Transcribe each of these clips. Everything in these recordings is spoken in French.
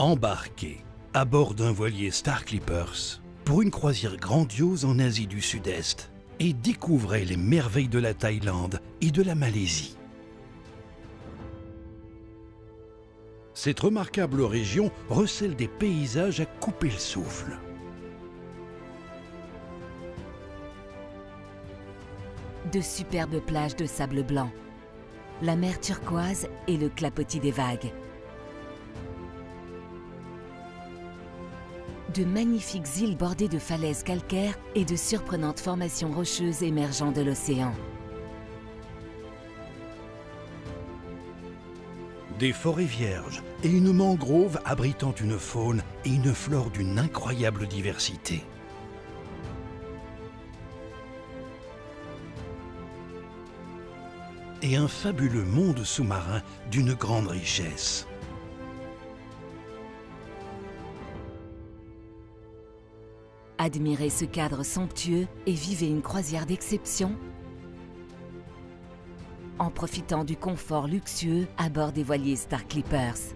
Embarquez à bord d'un voilier Star Clippers pour une croisière grandiose en Asie du Sud-Est et découvrez les merveilles de la Thaïlande et de la Malaisie. Cette remarquable région recèle des paysages à couper le souffle. De superbes plages de sable blanc, la mer turquoise et le clapotis des vagues. De magnifiques îles bordées de falaises calcaires et de surprenantes formations rocheuses émergeant de l'océan. Des forêts vierges et une mangrove abritant une faune et une flore d'une incroyable diversité. Et un fabuleux monde sous-marin d'une grande richesse. Admirez ce cadre somptueux et vivez une croisière d'exception en profitant du confort luxueux à bord des voiliers Star Clippers.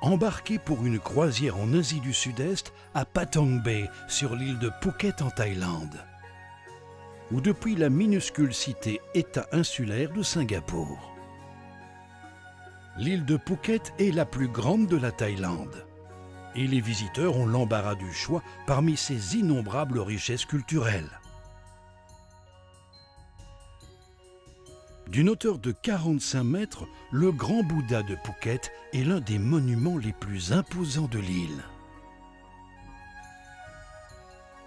Embarquez pour une croisière en Asie du Sud-Est à Patong Bay sur l'île de Phuket en Thaïlande, ou depuis la minuscule cité-État insulaire de Singapour. L'île de Phuket est la plus grande de la Thaïlande et les visiteurs ont l'embarras du choix parmi ses innombrables richesses culturelles. D'une hauteur de 45 mètres, le Grand Bouddha de Phuket est l'un des monuments les plus imposants de l'île.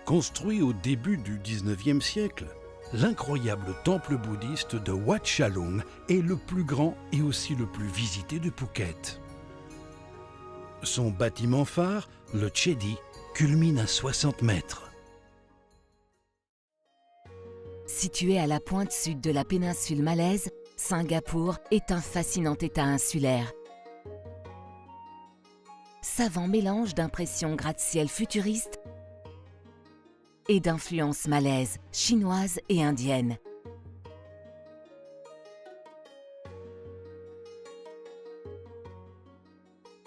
Construit au début du XIXe siècle, l'incroyable temple bouddhiste de Wat Chalong est le plus grand et aussi le plus visité de Phuket. Son bâtiment phare, le Chedi, culmine à 60 mètres. Situé à la pointe sud de la péninsule malaise, Singapour est un fascinant État insulaire. Savant mélange d'impressions gratte-ciel futuristes et d'influences malaises, chinoises et indiennes.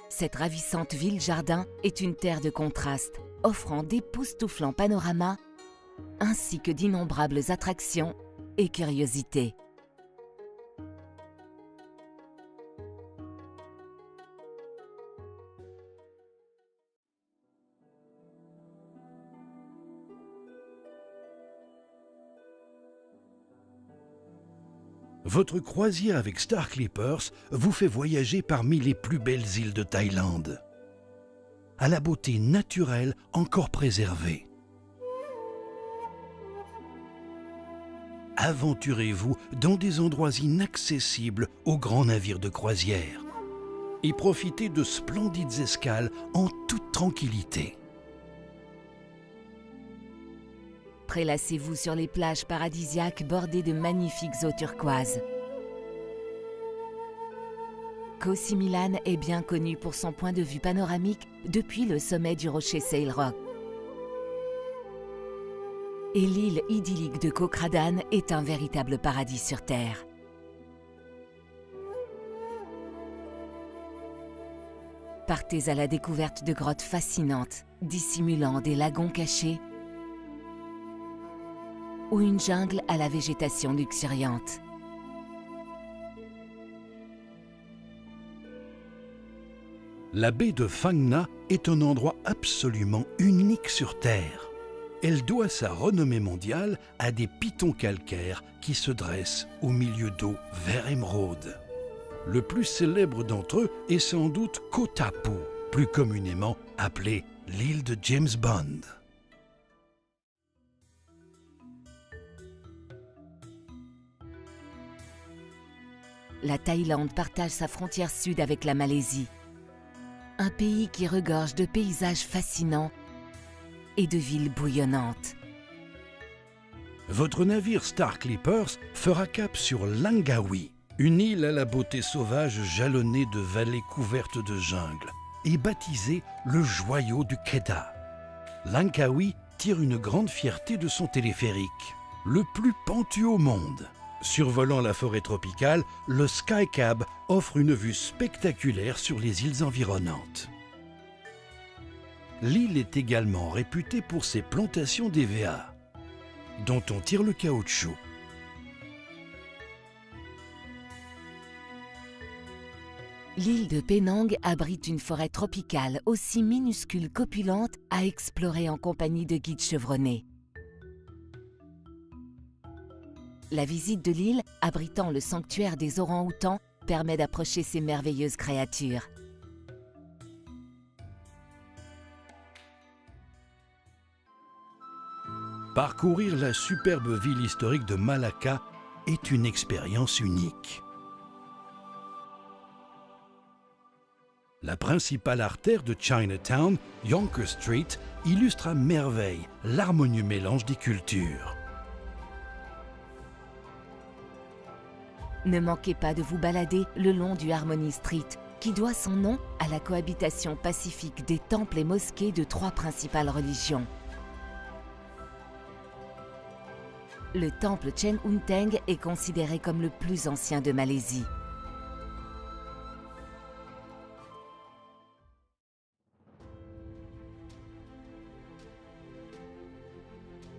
Cette ravissante ville-jardin est une terre de contraste, offrant d'époustouflants panoramas ainsi que d'innombrables attractions et curiosités. Votre croisière avec Star Clippers vous fait voyager parmi les plus belles îles de Thaïlande, à la beauté naturelle encore préservée. Aventurez-vous dans des endroits inaccessibles aux grands navires de croisière et profitez de splendides escales en toute tranquillité. Prélassez-vous sur les plages paradisiaques bordées de magnifiques eaux turquoises. Koh Similan est bien connu pour son point de vue panoramique depuis le sommet du rocher Sail Rock. Et l'île idyllique de Koh Kradan est un véritable paradis sur Terre. Partez à la découverte de grottes fascinantes, dissimulant des lagons cachés ou une jungle à la végétation luxuriante. La baie de Phang Nga est un endroit absolument unique sur Terre. Elle doit sa renommée mondiale à des pitons calcaires qui se dressent au milieu d'eau vert émeraude. Le plus célèbre d'entre eux est sans doute Koh Tha Phu, plus communément appelé l'île de James Bond. La Thaïlande partage sa frontière sud avec la Malaisie. Un pays qui regorge de paysages fascinants et de villes bouillonnantes. Votre navire Star Clippers fera cap sur Langkawi, une île à la beauté sauvage jalonnée de vallées couvertes de jungle, est baptisé le joyau du Kedah. Langkawi tire une grande fierté de son téléphérique, le plus pentu au monde. Survolant la forêt tropicale, le Skycab offre une vue spectaculaire sur les îles environnantes. L'île est également réputée pour ses plantations d'EVA, dont on tire le caoutchouc. L'île de Penang abrite une forêt tropicale aussi minuscule qu'opulente à explorer en compagnie de guides chevronnés. La visite de l'île, abritant le sanctuaire des orang-outans, permet d'approcher ces merveilleuses créatures. Parcourir la superbe ville historique de Malacca est une expérience unique. La principale artère de Chinatown, Yonker Street, illustre à merveille l'harmonieux mélange des cultures. Ne manquez pas de vous balader le long du Harmony Street, qui doit son nom à la cohabitation pacifique des temples et mosquées de 3 principales religions. Le temple Chen Unteng est considéré comme le plus ancien de Malaisie.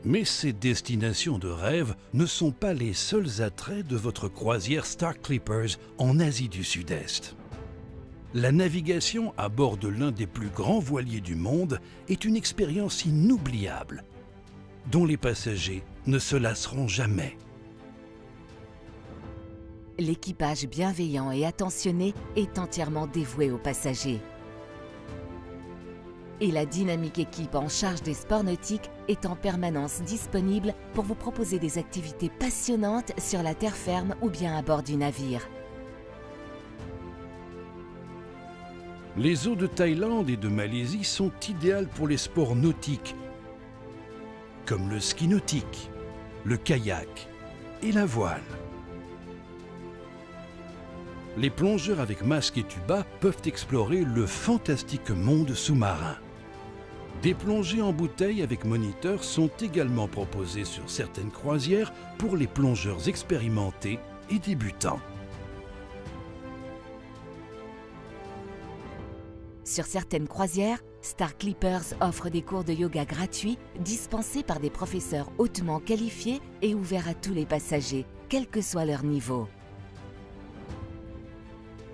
Mais ces destinations de rêve ne sont pas les seuls attraits de votre croisière Star Clippers en Asie du Sud-Est. La navigation à bord de l'un des plus grands voiliers du monde est une expérience inoubliable, dont les passagers ne se lasseront jamais. L'équipage bienveillant et attentionné est entièrement dévoué aux passagers. Et la dynamique équipe en charge des sports nautiques est en permanence disponible pour vous proposer des activités passionnantes sur la terre ferme ou bien à bord du navire. Les eaux de Thaïlande et de Malaisie sont idéales pour les sports nautiques, comme le ski nautique, le kayak et la voile. Les plongeurs avec masque et tuba peuvent explorer le fantastique monde sous-marin. Des plongées en bouteille avec moniteur sont également proposées sur certaines croisières pour les plongeurs expérimentés et débutants. Sur certaines croisières, Star Clippers offre des cours de yoga gratuits dispensés par des professeurs hautement qualifiés et ouverts à tous les passagers, quel que soit leur niveau.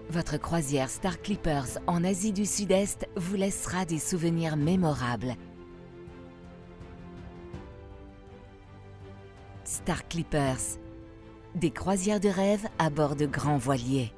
Votre croisière Star Clippers en Asie du Sud-Est vous laissera des souvenirs mémorables. Star Clippers, des croisières de rêve à bord de grands voiliers.